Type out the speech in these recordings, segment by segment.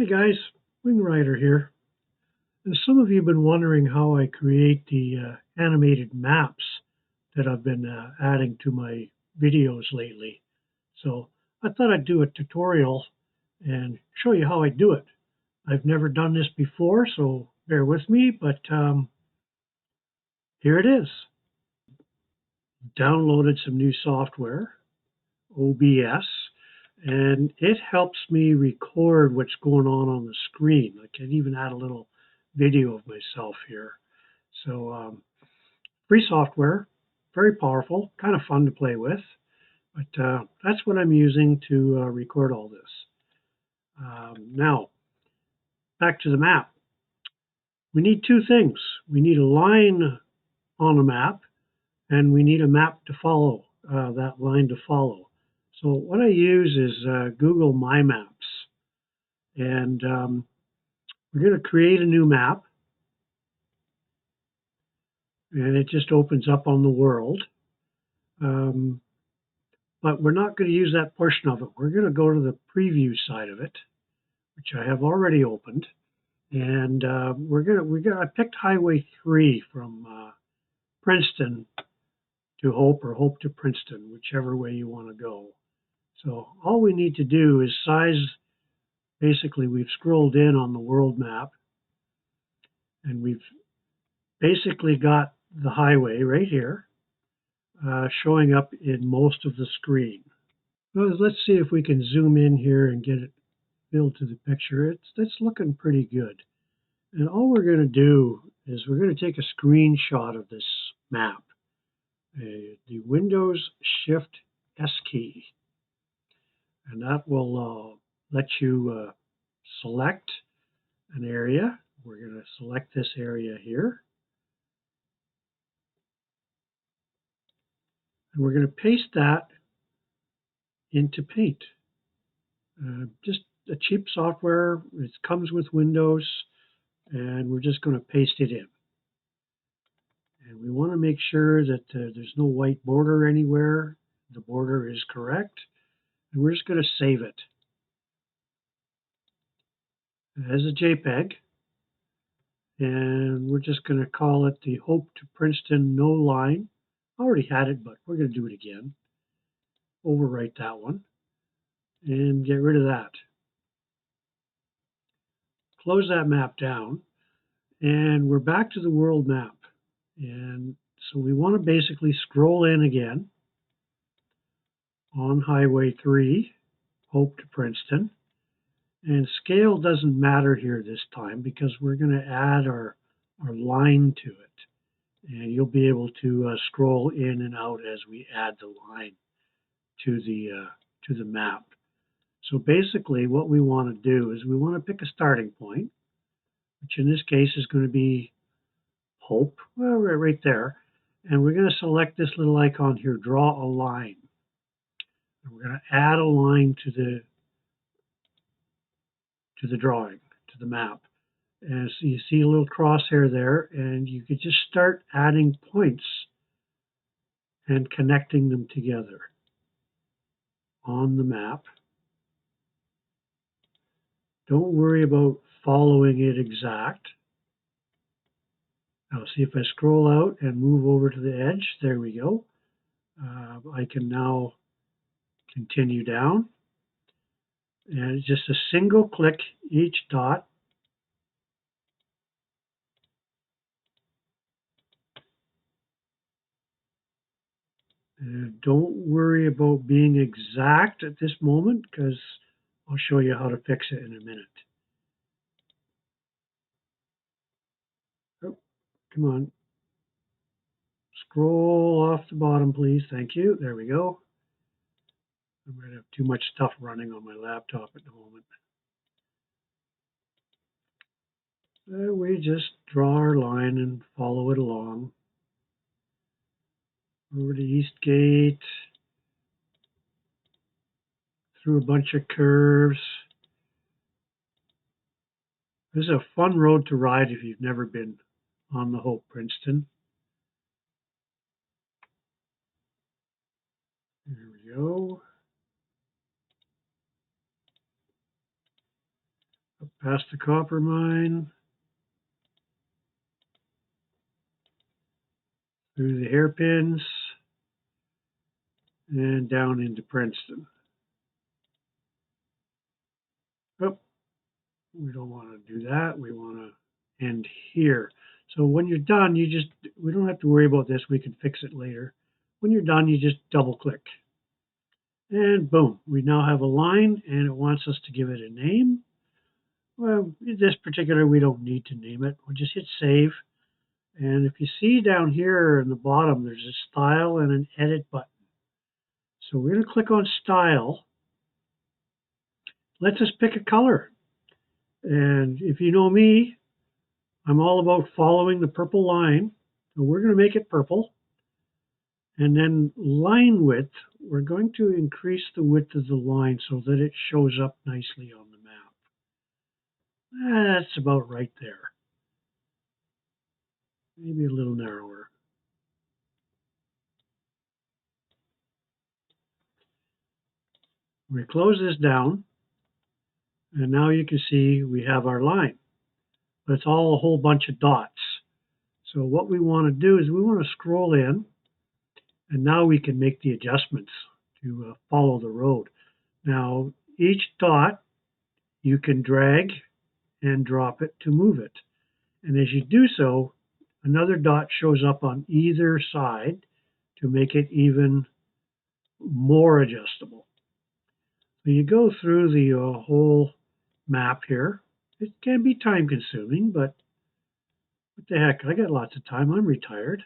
Hey guys, Wing Rider here. And some of you have been wondering how I create the animated maps that I've been adding to my videos lately. So I thought I'd do a tutorial and show you how I do it. I've never done this before, so bear with me, but here it is. Downloaded some new software, OBS, and it helps me record what's going on the screen. I can even add a little video of myself here. So free software, very powerful, kind of fun to play with. But that's what I'm using to record all this. Now, back to the map. We need two things. We need a line on a map, and we need a map to follow, that line to follow. So what I use is Google My Maps. And we're going to create a new map. And it just opens up on the world. But we're not going to use that portion of it. We're going to go to the preview side of it, which I have already opened. And I picked Highway 3 from Princeton to Hope or Hope to Princeton, whichever way you want to go. So all we need to do is size. Basically, we've scrolled in on the world map, and we've basically got the highway right here showing up in most of the screen. Well, let's see if we can zoom in here and get it filled to the picture. It's looking pretty good. And all we're going to do is we're going to take a screenshot of this map. The Windows Shift S key. And that will let you select an area. We're going to select this area here. And we're going to paste that into Paint. Just a cheap software. It comes with Windows, and we're just going to paste it in. And we want to make sure that there's no white border anywhere. The border is correct. And we're just going to save it as a JPEG. And we're just going to call it the Hope to Princeton No Line. I already had it, but we're going to do it again. Overwrite that one and get rid of that. Close that map down, and we're back to the world map. And so we want to basically scroll in again on Highway 3, Hope to Princeton. And scale doesn't matter here this time because we're going to add our line to it. And you'll be able to scroll in and out as we add the line to the map. So basically what we want to do is we want to pick a starting point, which in this case is going to be Hope, well, right there. And we're going to select this little icon here, draw a line. And we're going to add a line to the drawing, to the map. And so you see a little crosshair there, and you could just start adding points and connecting them together on the map. Don't worry about following it exact. Now see if I scroll out and move over to the edge, there we go. I can now continue down. And it's just a single click each dot. And don't worry about being exact at this moment because I'll show you how to fix it in a minute. Oh, come on. Scroll off the bottom, please. Thank you. There we go. I might have too much stuff running on my laptop at the moment. We just draw our line and follow it along. Over to Eastgate. Through a bunch of curves. This is a fun road to ride if you've never been on the Hope Princeton. There we go. Up past the copper mine, through the hairpins, and down into Princeton. Oh, we don't want to do that. We want to end here. So when you're done, we don't have to worry about this. We can fix it later. When you're done, you just double click. And boom, we now have a line and it wants us to give it a name. Well, in this particular, we don't need to name it. We'll just hit save. And if you see down here in the bottom, there's a style and an edit button. So we're going to click on style. Let's us pick a color. And if you know me, I'm all about following the purple line. So we're going to make it purple. And then line width, we're going to increase the width of the line so that it shows up nicely on the map. That's about right there. Maybe a little narrower. We close this down, and now you can see we have our line. But it's all a whole bunch of dots. So what we want to do is we want to scroll in, and now we can make the adjustments to follow the road. Now, each dot, you can drag and drop it to move it. And as you do so, another dot shows up on either side to make it even more adjustable. So you go through the whole map here. It can be time consuming, but what the heck, I got lots of time. I'm retired.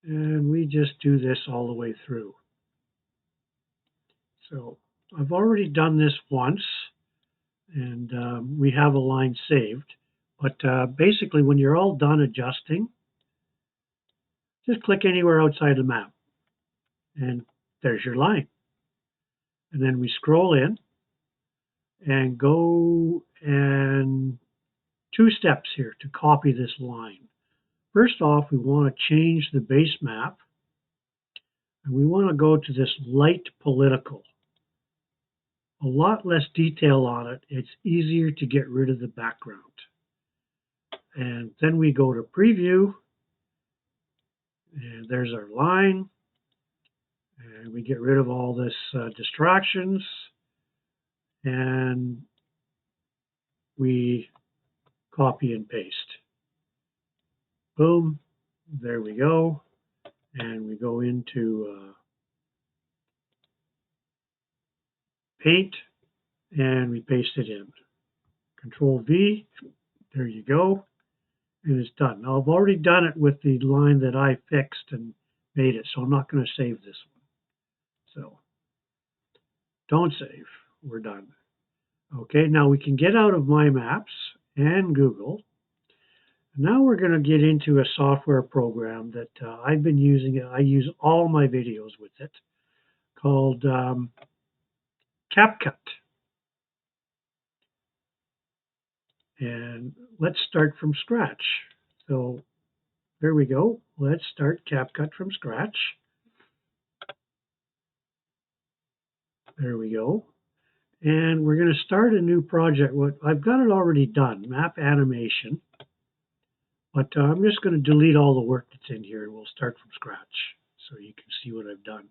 And we just do this all the way through. So I've already done this once, and we have a line saved. But basically, when you're all done adjusting, just click anywhere outside the map. And there's your line. And then we scroll in and go and 2 steps here to copy this line. First off, we want to change the base map. And we want to go to this light political. A lot less detail on it. It's easier to get rid of the background. And then we go to preview. And there's our line. And we get rid of all this distractions. And we copy and paste. Boom. There we go. And we go into Paint, and we paste it in. Control V, there you go, and it's done. Now I've already done it with the line that I fixed and made it, so I'm not going to save this one. So don't save, we're done. Okay, now we can get out of My Maps and Google. Now we're going to get into a software program that I've been using. I use all my videos with it, called Capcut. And let's start from scratch. So there we go. Let's start Capcut from scratch. There we go. And we're going to start a new project. I've got it already done, map animation. But I'm just going to delete all the work that's in here and we'll start from scratch so you can see what I've done.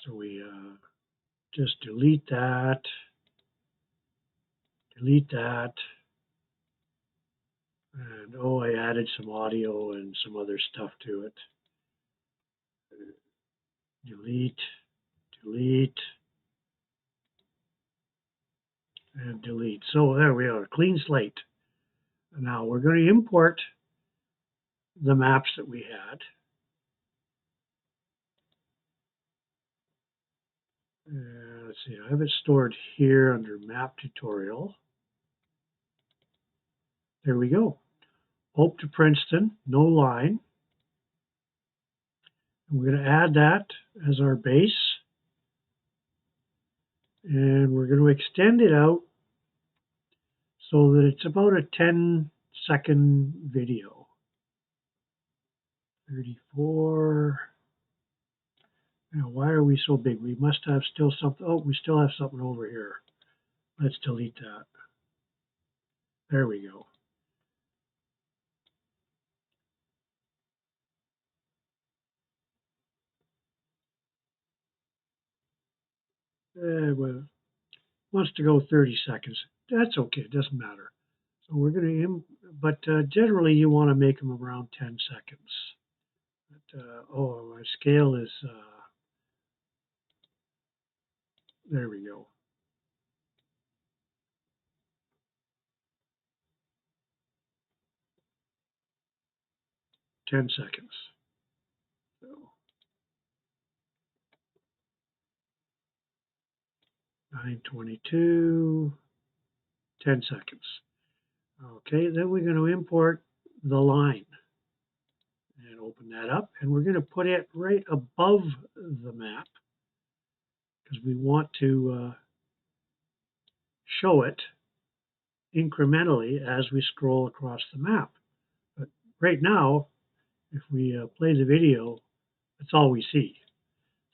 So we just delete that. Delete that. And oh, I added some audio and some other stuff to it. Delete, delete, and delete. So there we are, clean slate. Now we're going to import the maps that we had. Let's see, I have it stored here under map tutorial. There we go. Hope to Princeton, no line. And we're going to add that as our base. And we're going to extend it out so that it's about a 10-second video. 34. Now, why are we so big? We must have still something. Oh, we still have something over here. Let's delete that. There we go. Well, wants to go 30 seconds. That's okay. It doesn't matter. So we're going to, but generally you want to make them around 10 seconds. But, oh, my scale is, there we go. 10 seconds. So 9:22, 10 seconds. Okay, then we're going to import the line and open that up, and we're going to put it right above the map because we want to show it incrementally as we scroll across the map. But right now, if we play the video, that's all we see.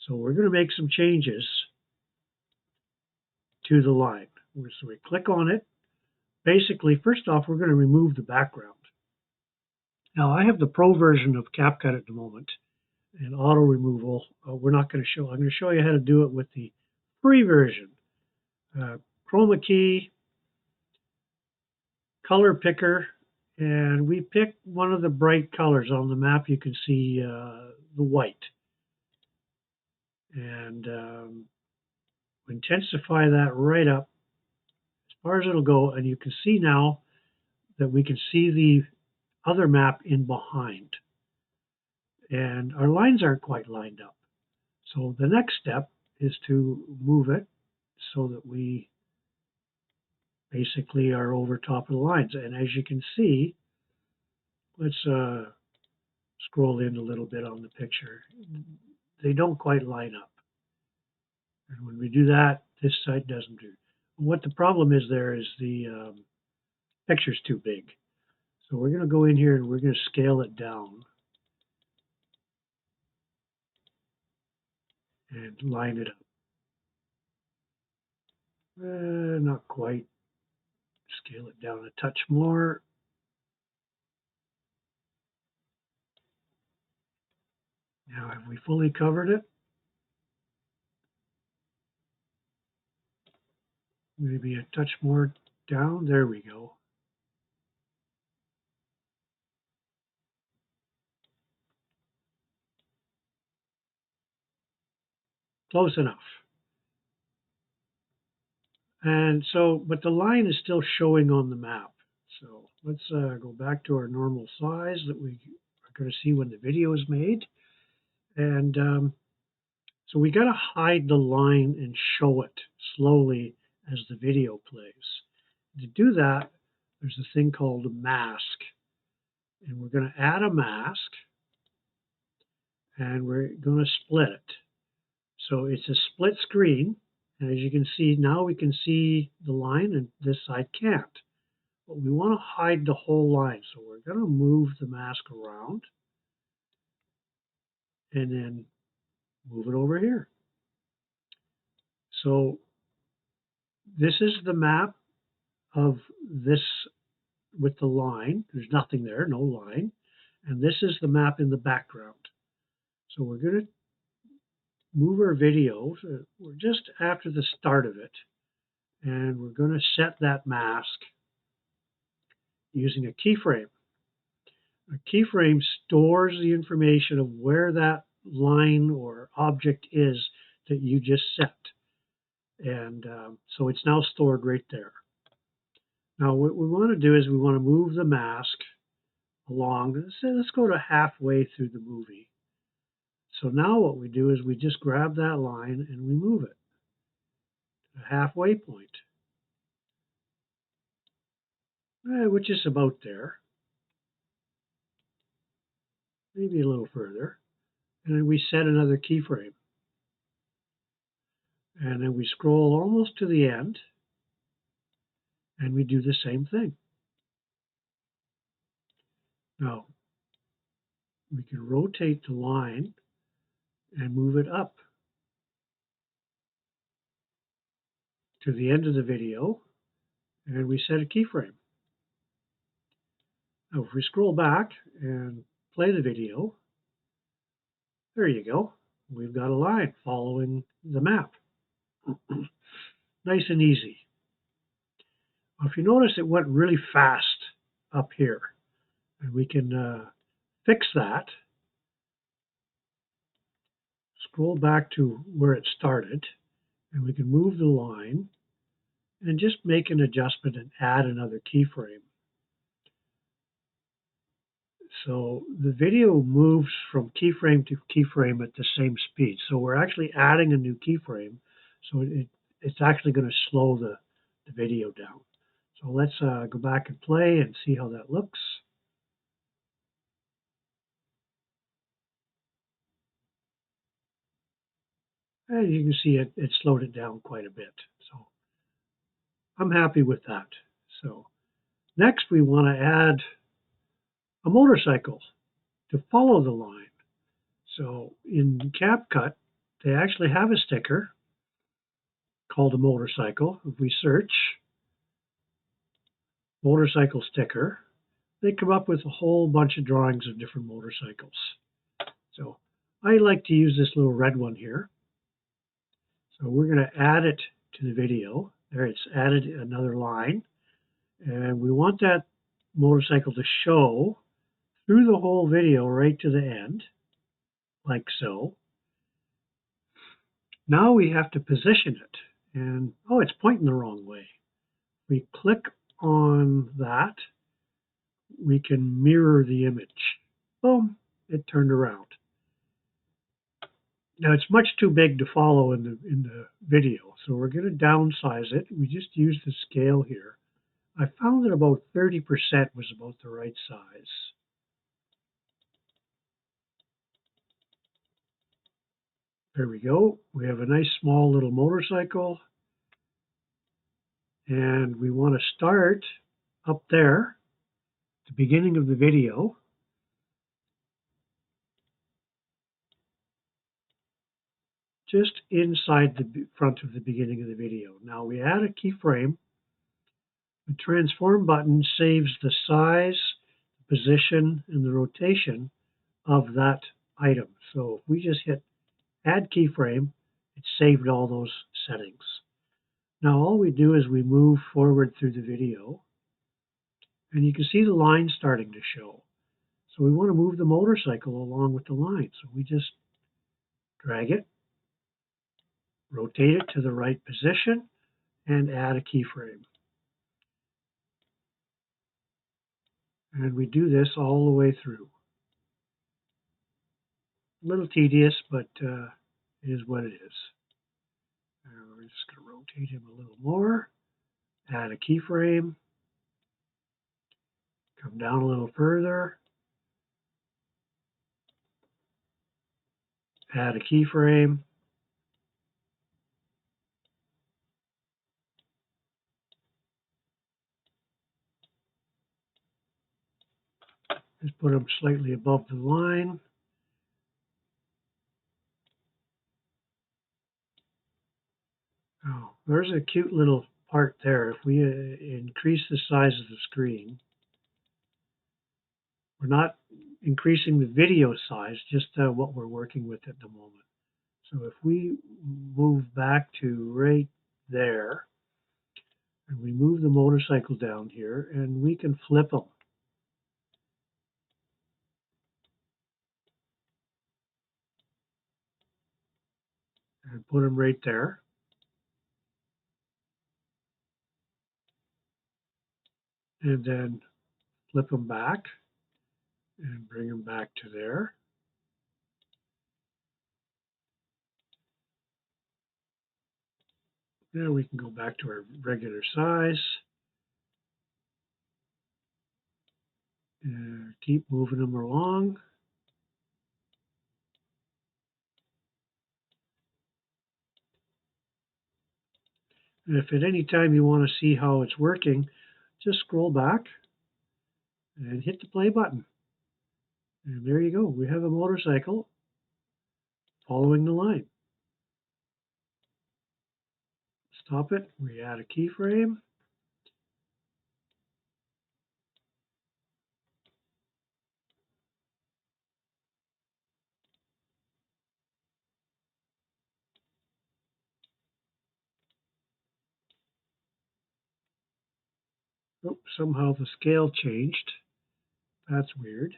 So we're going to make some changes to the line. So we click on it. Basically, first off, we're going to remove the background. Now, I have the Pro version of Capcut at the moment, and auto removal, we're not going to show. I'm going to show you how to do it with the free version. Chroma key, color picker, and we pick one of the bright colors on the map. You can see the white. And we intensify that right up as far as it'll go, and you can see now that we can see the other map in behind. And our lines aren't quite lined up. So the next step is to move it so that we basically are over top of the lines. And as you can see, let's scroll in a little bit on the picture. They don't quite line up. And when we do that, this side doesn't do. What the problem is there is the picture's too big. So we're going to go in here and we're going to scale it down and line it up. Not quite. Scale it down a touch more. Now, have we fully covered it? Maybe a touch more down. There we go. Close enough. And so, but the line is still showing on the map. So let's go back to our normal size that we are going to see when the video is made. And so we got to hide the line and show it slowly as the video plays. To do that, there's a thing called a mask. And we're going to add a mask and we're going to split it. So it's a split screen. And as you can see, now we can see the line and this side can't. But we want to hide the whole line. So we're going to move the mask around and then move it over here. So this is the map of this with the line. There's nothing there, no line. And this is the map in the background. So we're going to move our video. We're just after the start of it. And we're going to set that mask using a keyframe. A keyframe stores the information of where that line or object is that you just set. And so it's now stored right there. Now what we want to do is we want to move the mask along. Let's go to halfway through the movie. So now what we do is we just grab that line and we move it to the halfway point, which is about there. Maybe a little further. And then we set another keyframe. And then we scroll almost to the end. And we do the same thing. Now, we can rotate the line and move it up to the end of the video and we set a keyframe. Now, if we scroll back and play the video, there you go. We've got a line following the map. Nice and easy. If you notice, it went really fast up here, and we can fix that. Scroll back to where it started, and we can move the line and just make an adjustment and add another keyframe. So the video moves from keyframe to keyframe at the same speed. So we're actually adding a new keyframe, so it's actually going to slow the video down. So let's go back and play and see how that looks. And you can see it slowed it down quite a bit. So I'm happy with that. So next we want to add a motorcycle to follow the line. So in Capcut, they actually have a sticker called a motorcycle. If we search motorcycle sticker, they come up with a whole bunch of drawings of different motorcycles. So I like to use this little red one here. So we're going to add it to the video. There, it's added another line. And we want that motorcycle to show through the whole video right to the end, like so. Now we have to position it. And, oh, it's pointing the wrong way. We click on that. We can mirror the image. Boom, it turned around. Now it's much too big to follow in the video, so we're going to downsize it. We just use the scale here. I found that about 30% was about the right size. There we go. We have a nice small little motorcycle. And we want to start up there, the beginning of the video. Just inside the front of the beginning of the video. Now we add a keyframe. The transform button saves the size, the position, and the rotation of that item. So if we just hit add keyframe, it saved all those settings. Now all we do is we move forward through the video, and you can see the line starting to show. So we want to move the motorcycle along with the line. So we just drag it, rotate it to the right position, and add a keyframe. And we do this all the way through. A little tedious, but it is what it is. We're just going to rotate him a little more, add a keyframe, come down a little further, add a keyframe, just put him slightly above the line. Oh, there's a cute little part there. If we increase the size of the screen, we're not increasing the video size, just what we're working with at the moment. So if we move back to right there, and we move the motorcycle down here, and we can flip them. And put them right there. And then flip them back and bring them back to there. Now we can go back to our regular size. And keep moving them along. And if at any time you want to see how it's working, just scroll back and hit the play button. And there you go. We have a motorcycle following the line. Stop it. We add a keyframe. Oh, somehow the scale changed. That's weird.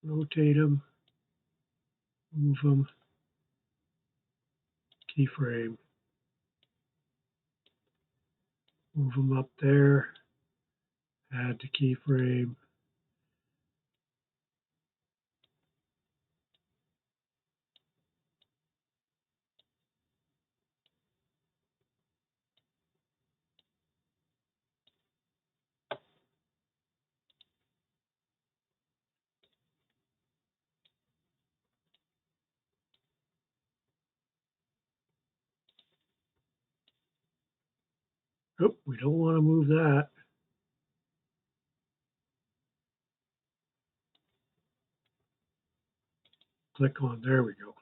Rotate them, move them, keyframe, move them up there, add the keyframe. Oh, we don't want to move that. Click on, there we go.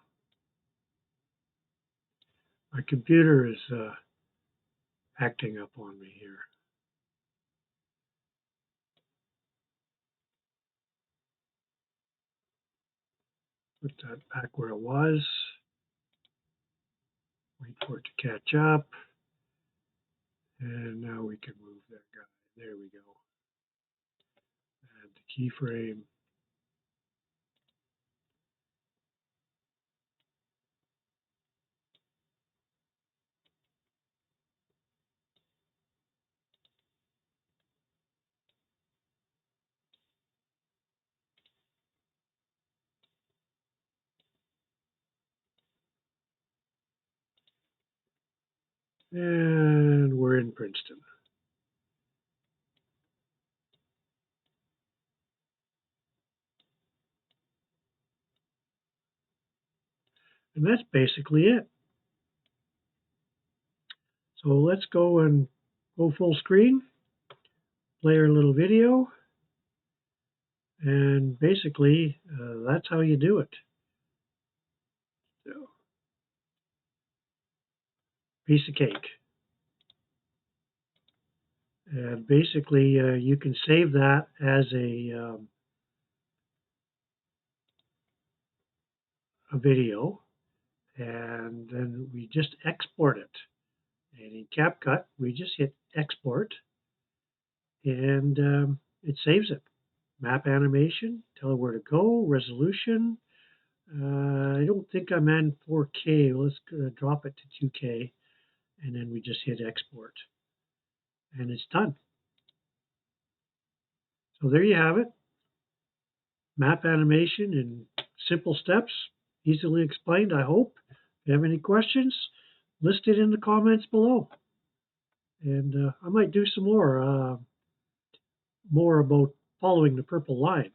My computer is acting up on me here. Put that back where it was. Wait for it to catch up. And now we can move that guy. There we go. Add the keyframe. And we're in Princeton. And that's basically it. So let's go and go full screen, play our little video, and basically that's how you do it. So, piece of cake. And basically you can save that as a video, and then we just export it. And in Capcut, we just hit export, and it saves it. Map animation, tell it where to go, resolution. I don't think I'm in 4K. Let's drop it to 2K, and then we just hit export, and it's done. So there you have it. Map animation in simple steps, easily explained, I hope. If you have any questions, list it in the comments below. And I might do some more about following the purple line.